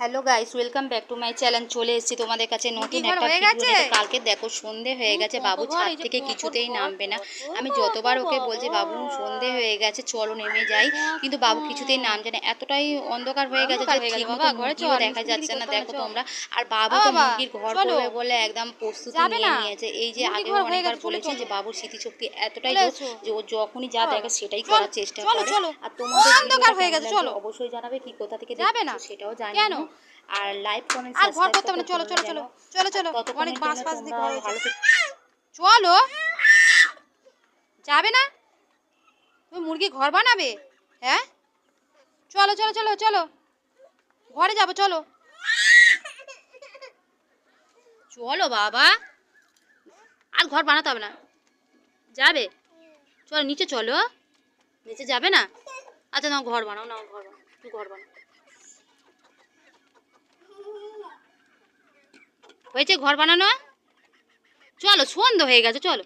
Hello guys, welcome back to my channel. চলে এসেছি তোমাদের কাছে নতুন একটা ভিডিও নিয়ে। কালকে দেখো সন্ধে হয়ে গেছে, বাবু ছাদ থেকে কিছুতেই নামবে না। আমি যতবার ওকে বলছি বাবু সন্ধে হয়ে গেছে চলো নেমে যাই, কিন্তু বাবু কিছুতেই নামছে না। এতটাই অন্ধকার হয়ে গেছে যে ঠিক মতো মুরগিও দেখা যাচ্ছে না, দেখো তোমরা। আর বাবু তো মুরগির ঘর করবে বলে একদম প্রস্তুতি নিয়ে নিয়েছে। এই যে আগেও অনেকবার বলেছি যে বাবুর স্মৃতিশক্তি এতটাই জোর যে ও যখনই যা দেখে সেটাই করার চেষ্টা করে। আর তোমাদের ভিডিওটা কেমন লাগবে অবশ্যই জানাবে, কি কোথা থেকে দেখছো সেটাও জানিও। আর লাইক কমেন্ট সাবস্ক্রাইব করতে চলো চলো চলো চলো চলো অনেক বাঁশ ফাঁস দিয়ে ঘর হয়েছে। চলো, যাবে না? তুমি মুরগি ঘর বানাবে? হ্যাঁ, চলো চলো চলো চলো, ঘরে যাবো, চলো চলো বাবা, আর ঘর বানাতে হবে না, যাবে? চলো নিচে, চলো নিচে, যাবে না? আচ্ছা নাও ঘর বানাও, নাও ঘর বানাও, তুমি ঘর বানাও। হয়েছে ঘর বানানো? চলো, সন্ধ্যা হয়ে গেছে, চলো।